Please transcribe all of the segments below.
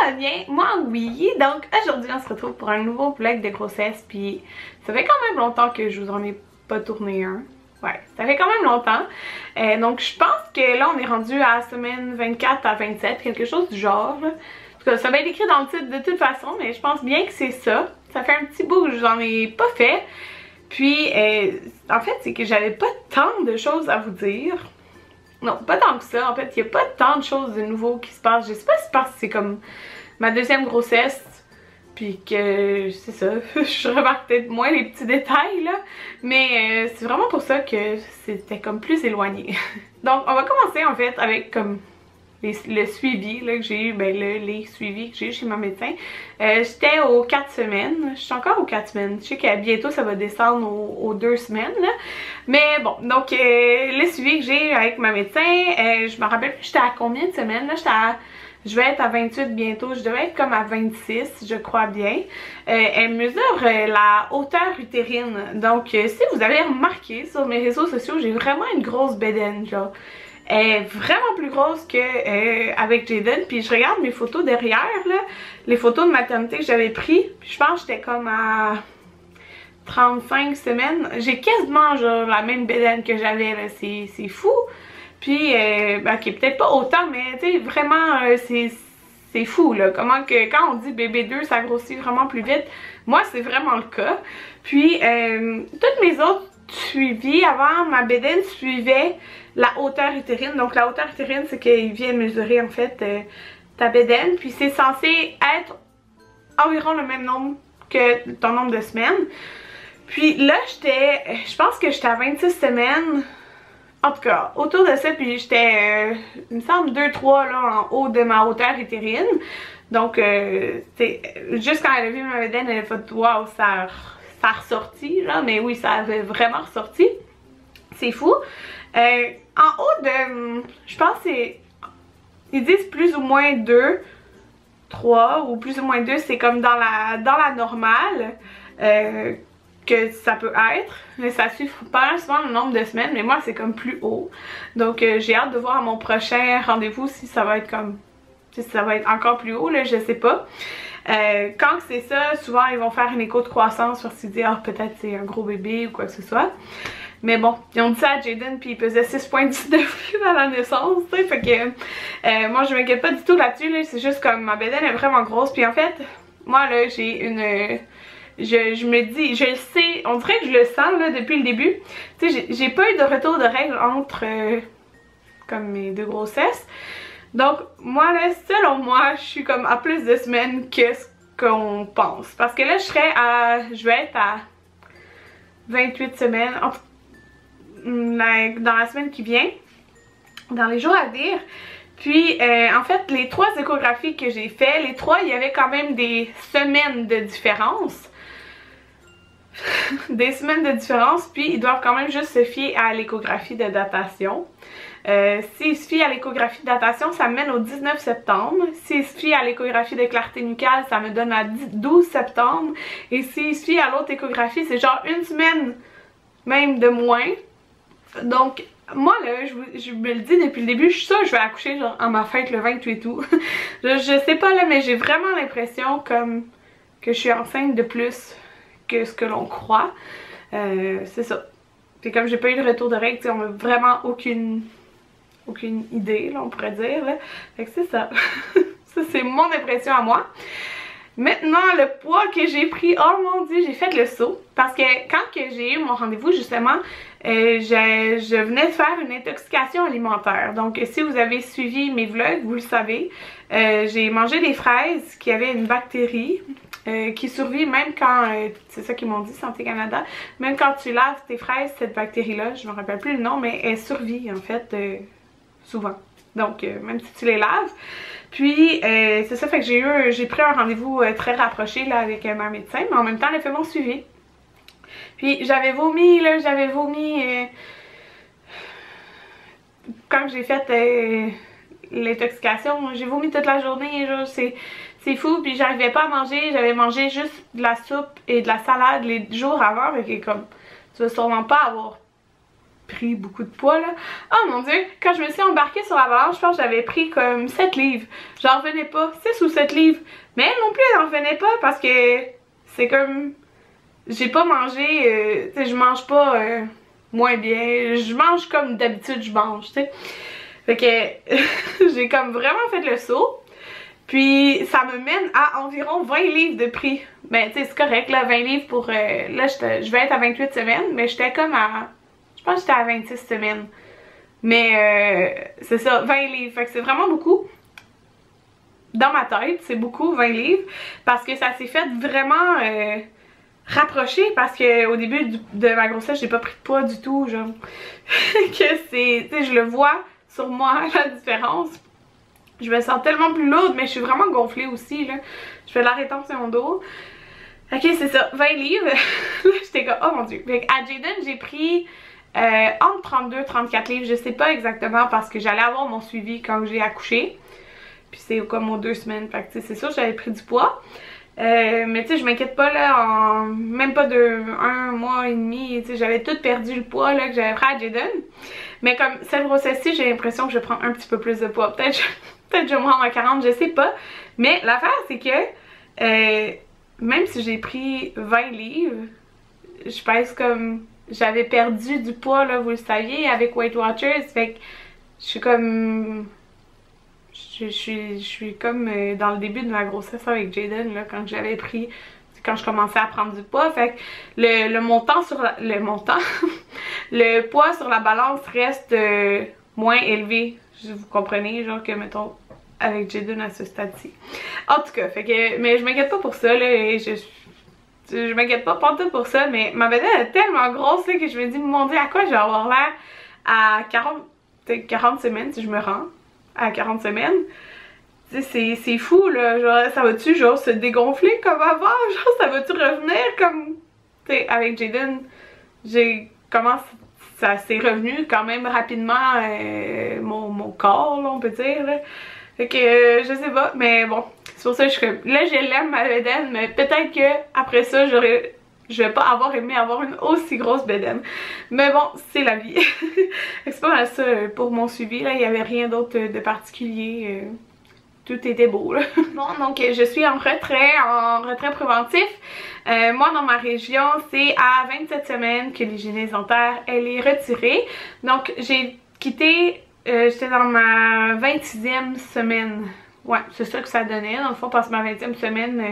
va bien? Moi oui, donc aujourd'hui on se retrouve pour un nouveau vlog de grossesse, puis ça fait quand même longtemps que je vous en ai pas tourné un. Ouais, ça fait quand même longtemps. Donc je pense que là on est rendu à la semaine 24 à 27, quelque chose du genre. Là. En tout cas, ça va être écrit dans le titre de toute façon, mais je pense bien que c'est ça. Ça fait un petit bout que j'en ai pas fait. Puis en fait c'est que j'avais pas tant de choses à vous dire. Non, pas tant que ça. En fait, il n'y a pas tant de choses de nouveau qui se passent. Je sais pas si c'est parce que c'est comme ma deuxième grossesse, puis que c'est ça, je remarque peut-être moins les petits détails là, mais c'est vraiment pour ça que c'était comme plus éloigné. Donc on va commencer en fait avec comme le suivi là, que j'ai eu, les suivis que j'ai eu chez ma médecin. J'étais aux 4 semaines, je suis encore aux 4 semaines, je sais que bientôt ça va descendre aux 2 semaines là. Mais bon, donc le suivi que j'ai avec ma médecin, je me rappelle plus j'étais à combien de semaines là, je vais être à 28 bientôt, je devais être comme à 26, je crois bien. Elle mesure la hauteur utérine. Donc, si vous avez remarqué sur mes réseaux sociaux, j'ai vraiment une grosse bédaine, genre. Elle est vraiment plus grosse que avec Jaden. Puis je regarde mes photos derrière, là, les photos de maternité que j'avais prises. Puis je pense que j'étais comme à 35 semaines. J'ai quasiment genre la même bédaine que j'avais, là, c'est fou. Puis, ok, peut-être pas autant, mais tu sais, vraiment, c'est fou, là. Comment que, quand on dit bébé 2, ça grossit vraiment plus vite. Moi, c'est vraiment le cas. Puis, toutes mes autres suivis, avant, ma bédaine suivait la hauteur utérine. Donc, la hauteur utérine, c'est qu'il vient mesurer, en fait, ta bédaine. Puis, c'est censé être environ le même nombre que ton nombre de semaines. Puis là, je pense que j'étais à 26 semaines. En tout cas, autour de ça, puis j'étais, il me semble, 2-3 là en haut de ma hauteur utérine. Donc, juste quand elle a vu ma bédaine, elle a fait « Wow, ça a ressorti, là. » Mais oui, ça avait vraiment ressorti. C'est fou. En haut de, je pense que c'est, ils disent plus ou moins 2, 3 ou plus ou moins 2, c'est comme dans la normale. Que ça peut être, mais ça suit pas souvent le nombre de semaines, mais moi c'est comme plus haut. Donc j'ai hâte de voir à mon prochain rendez-vous si ça va être comme, si ça va être encore plus haut, là, je sais pas. Quand c'est ça, souvent ils vont faire une écho de croissance pour se dire peut-être c'est un gros bébé ou quoi que ce soit. Mais bon, ils ont dit ça à Jaden puis il pesait 6,19 livres à la naissance, tu sais, fait que moi je m'inquiète pas du tout là-dessus, là, c'est juste comme ma bédaine est vraiment grosse, puis en fait, moi là j'ai une... Je me dis, je le sais, on dirait que je le sens là depuis le début. Tu sais, j'ai pas eu de retour de règles entre comme mes deux grossesses. Donc moi là, selon moi, je suis comme à plus de semaines que ce qu'on pense. Parce que là, je vais être à 28 semaines dans la semaine qui vient, dans les jours à venir. Puis en fait, les 3 échographies que j'ai fait, les 3, il y avait quand même des semaines de différence. Des semaines de différence, puis ils doivent quand même juste se fier à l'échographie de datation. S'ils se fient à l'échographie de datation, ça me mène au 19 septembre. S'ils se fient à l'échographie de clarté nucale, ça me donne à 12 septembre. Et s'ils se fient à l'autre échographie, c'est genre une semaine même de moins. Donc moi là, je me le dis depuis le début, je suis sûre que je vais accoucher genre à ma fête le 28 août. je sais pas là, mais j'ai vraiment l'impression comme que je suis enceinte de plus que ce que l'on croit. C'est ça. Puis comme j'ai pas eu de retour de règles, on a vraiment aucune idée, là, on pourrait dire. Là. Fait que c'est ça. Ça, c'est mon impression à moi. Maintenant, le poids que j'ai pris, oh mon dieu, j'ai fait le saut. Parce que quand j'ai eu mon rendez-vous, justement, je venais de faire une intoxication alimentaire. Donc, si vous avez suivi mes vlogs, vous le savez. J'ai mangé des fraises qui avaient une bactérie qui survit même quand, c'est ça qu'ils m'ont dit, Santé Canada, même quand tu laves tes fraises, cette bactérie-là, je me rappelle plus le nom, mais elle survit en fait souvent. Donc, même si tu les laves. Puis, c'est ça, fait que j'ai pris un rendez-vous très rapproché là, avec ma médecin, mais en même temps, elle a fait mon suivi. Puis, j'avais vomi, là, quand j'ai fait l'intoxication, j'ai vomi toute la journée, genre, c'est fou, puis j'arrivais pas à manger, j'avais mangé juste de la soupe et de la salade les jours avant, fait que comme, tu vas sûrement pas avoir pris beaucoup de poids là. Oh mon dieu, quand je me suis embarquée sur la balance, je pense que j'avais pris comme 7 livres. J'en revenais pas, 6 ou 7 livres. Mais elle non plus, elle en revenait pas parce que c'est comme... J'ai pas mangé, tu sais, je mange pas moins bien. Je mange comme d'habitude je mange, tu sais. Fait que j'ai comme vraiment fait le saut. Puis ça me mène à environ 20 livres de prix. Ben tu sais c'est correct là, 20 livres pour... là je vais être à 28 semaines, mais j'étais comme à... Je pense que j'étais à 26 semaines. Mais c'est ça, 20 livres. Fait que c'est vraiment beaucoup. Dans ma tête, c'est beaucoup 20 livres. Parce que ça s'est fait vraiment rapprocher. Parce que au début de ma grossesse, j'ai pas pris de poids du tout. Genre que c'est... Tu sais, je le vois sur moi la différence. Je me sens tellement plus lourde, mais je suis vraiment gonflée aussi, là. Je fais de la rétention d'eau. Ok, c'est ça, 20 livres. Là, j'étais comme, oh mon dieu. Fait à Jayden, j'ai pris entre 32 et 34 livres. Je sais pas exactement parce que j'allais avoir mon suivi quand j'ai accouché. Puis c'est comme aux 2 semaines. Fait que c'est sûr que j'avais pris du poids. Mais tu sais, je m'inquiète pas là, en même pas de 1 mois et demi, tu sais, j'avais tout perdu le poids là que j'avais pris à Jayden. Mais comme cette grossesse-ci, j'ai l'impression que je prends un petit peu plus de poids. Peut-être je vais me rendre à 40, je sais pas. Mais l'affaire c'est que même si j'ai pris 20 livres, je pèse comme... J'avais perdu du poids là, vous le saviez, avec Weight Watchers. Fait que je suis comme... Je suis comme dans le début de ma grossesse avec Jayden, là, quand j'avais pris, quand je commençais à prendre du poids. Fait que le montant sur la, le montant, le poids sur la balance reste moins élevé. Vous comprenez, genre que mettons avec Jayden à ce stade-ci. En tout cas, fait que, mais je m'inquiète pas pour ça, là, et je m'inquiète pas tout pour ça, mais ma bedaine est tellement grosse là, que je me dis, mon dieu, à quoi je vais avoir l'air à 40 semaines si je me rends à 40 semaines. C'est fou là, genre ça va-tu genre se dégonfler comme avant, genre ça va-tu revenir comme, tu sais, avec Jayden, comment ça s'est revenu quand même rapidement mon corps là, on peut dire là. Fait que je sais pas, mais bon, c'est pour ça que je suis comme, là je l'aime ma bedaine, mais peut-être que après ça je vais pas avoir aimé avoir une aussi grosse bedaine. Mais bon, c'est la vie. C'est pas mal ça pour mon suivi. Là, il n'y avait rien d'autre de particulier. Tout était beau. Là. Bon, donc je suis en retrait préventif. Moi, dans ma région, c'est à 27 semaines que l'hygiéniste dentaire, elle est retirée. Donc, j'ai quitté, j'étais dans ma 26e semaine. Ouais, c'est ça que ça donnait. Dans le fond, parce que ma 20e semaine...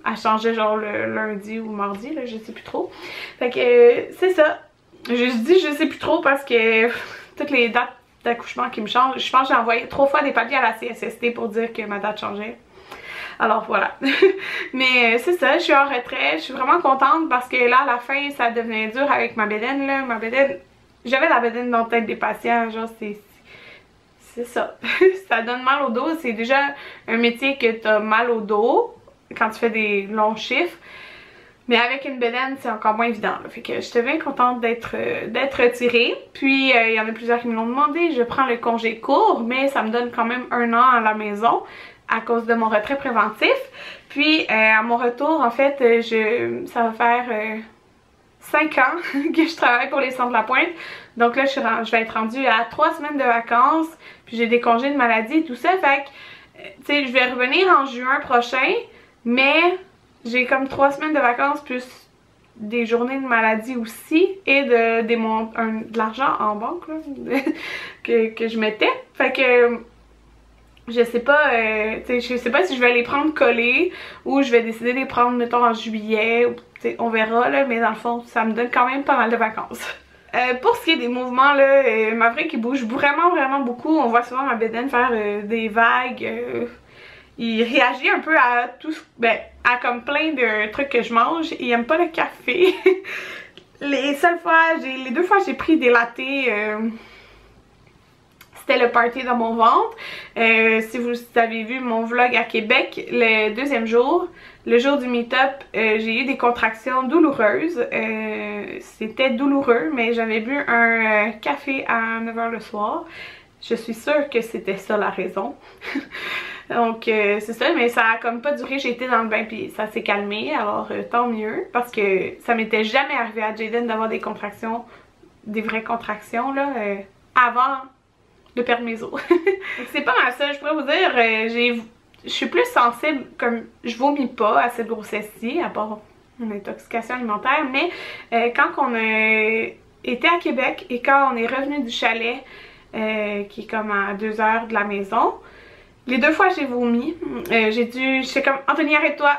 elle changeait genre le lundi ou mardi, là, je sais plus trop. Fait que c'est ça. Je dis je sais plus trop parce que toutes les dates d'accouchement qui me changent, je pense que j'ai envoyé 3 fois des papiers à la CSST pour dire que ma date changeait. Alors voilà. Mais c'est ça, je suis en retrait, je suis vraiment contente parce que là à la fin ça devenait dur avec ma bedaine là. Ma bedaine, j'avais la bedaine dans la tête des patients, genre c'est ça. Ça donne mal au dos, c'est déjà un métier que t'as mal au dos quand tu fais des longs chiffres, mais avec une bedaine c'est encore moins évident là. Fait que j'étais bien contente d'être retirée. Puis il y en a plusieurs qui me l'ont demandé, je prends le congé court mais ça me donne quand même 1 an à la maison à cause de mon retrait préventif. Puis à mon retour en fait ça va faire 5 ans que je travaille pour les Centres La Pointe. Donc là je vais être rendue à 3 semaines de vacances, puis j'ai des congés de maladie et tout ça. Fait que tu sais, je vais revenir en juin prochain. Mais j'ai comme 3 semaines de vacances plus des journées de maladie aussi et de l'argent en banque là, que je mettais. Fait que je sais pas, je sais pas si je vais les prendre collés ou je vais décider de les prendre mettons en juillet. Ou, on verra là, mais dans le fond ça me donne quand même pas mal de vacances. Pour ce qui est des mouvements là, Maverick il bouge vraiment beaucoup. On voit souvent ma bedaine faire des vagues. Il réagit un peu à tout, à comme plein de trucs que je mange. Il aime pas le café. Les 2 fois j'ai pris des lattés, c'était le party dans mon ventre. Si vous avez vu mon vlog à Québec, le 2e jour, le jour du meet-up, j'ai eu des contractions douloureuses. C'était douloureux, mais j'avais bu un café à 9 h le soir. Je suis sûre que c'était ça la raison. Donc c'est ça, mais ça a comme pas duré, j'ai été dans le bain puis ça s'est calmé, alors tant mieux, parce que ça m'était jamais arrivé à Jayden d'avoir des contractions des vraies contractions là, avant de perdre mes os. C'est pas mal ça, je pourrais vous dire, je suis plus sensible, comme je vomis pas à cette grossesse-ci, à part une intoxication alimentaire, mais quand on a été à Québec et quand on est revenu du chalet, qui est comme à 2 heures de la maison, les 2 fois j'ai vomi, j'étais comme Anthony arrête-toi,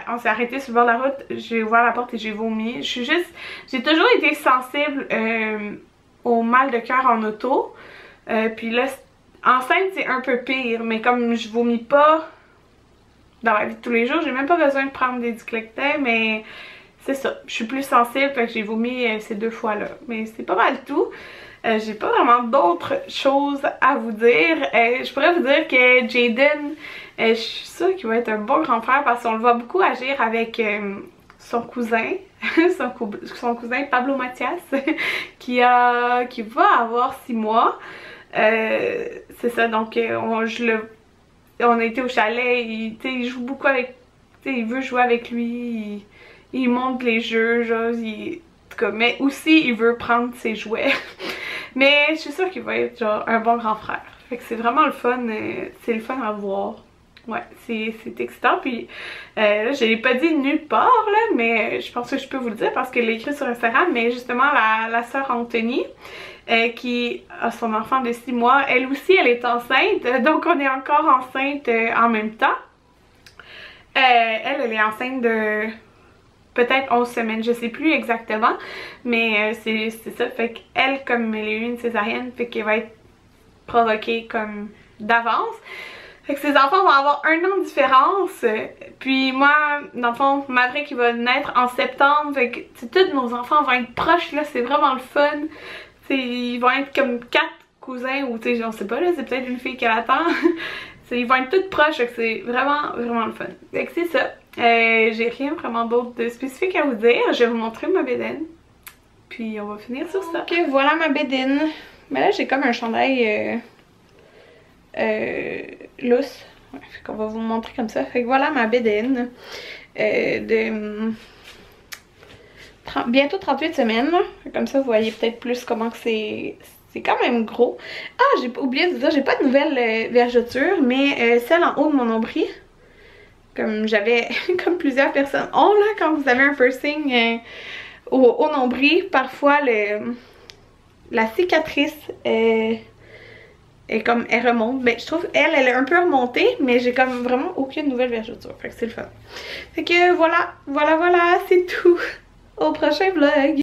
on s'est arrêté sur le bord de la route, j'ai ouvert la porte et j'ai vomi. J'ai toujours été sensible au mal de cœur en auto, puis là enceinte c'est un peu pire, mais comme je vomis pas dans la vie de tous les jours, j'ai même pas besoin de prendre des Diclofenac, mais c'est ça, je suis plus sensible, fait que j'ai vomi ces 2 fois là, mais c'est pas mal tout. J'ai pas vraiment d'autres choses à vous dire. Je pourrais vous dire que Jaden, je suis sûre qu'il va être un bon grand frère parce qu'on le voit beaucoup agir avec son cousin, son cousin Pablo Mathias, qui va avoir 6 mois. C'est ça, donc on a été au chalet, il joue beaucoup avec, il veut jouer avec lui, il monte les jeux, genre, en tout cas, mais aussi il veut prendre ses jouets. Mais je suis sûre qu'il va être genre un bon grand frère. Fait que c'est vraiment le fun, c'est le fun à voir. Ouais, c'est excitant. Puis là, je l'ai pas dit nulle part, là, mais je pense que je peux vous le dire parce qu'elle l'a écrit sur Instagram. Mais justement, la sœur Anthony, qui a son enfant de 6 mois, elle aussi, elle est enceinte. Donc on est encore enceinte en même temps. Elle est enceinte de peut-être 11 semaines, je sais plus exactement, mais c'est ça, fait qu'elle, comme elle a eu une césarienne, fait qu'elle va être provoquée comme d'avance. Fait que ses enfants vont avoir 1 an de différence, puis moi, dans le fond, Maverick il va naître en septembre, fait que tous nos enfants vont être proches là, c'est vraiment le fun. Ils vont être comme 4 cousins, ou tu sais, on sait pas là, c'est peut-être une fille qu'elle attend. Ils vont être toutes proches, fait que c'est vraiment, vraiment le fun. Fait que c'est ça. J'ai rien vraiment d'autre de spécifique à vous dire. Je vais vous montrer ma bédaine. Puis on va finir sur ça. Ok, voilà ma bédaine. Mais là j'ai comme un chandail lousse. Ouais, fait qu'on va vous montrer comme ça. Fait que voilà ma bédaine de bientôt 38 semaines. Comme ça vous voyez peut-être plus comment que c'est quand même gros. Ah, j'ai oublié de vous dire, j'ai pas de nouvelle vergeture, mais celle en haut de mon nombril, comme j'avais, comme plusieurs personnes ont là, quand vous avez un piercing au nombril, parfois la cicatrice est comme, elle remonte. Ben, je trouve elle est un peu remontée, mais j'ai comme vraiment aucune nouvelle vergeture, fait que c'est le fun. Fait que voilà, c'est tout. Au prochain vlog!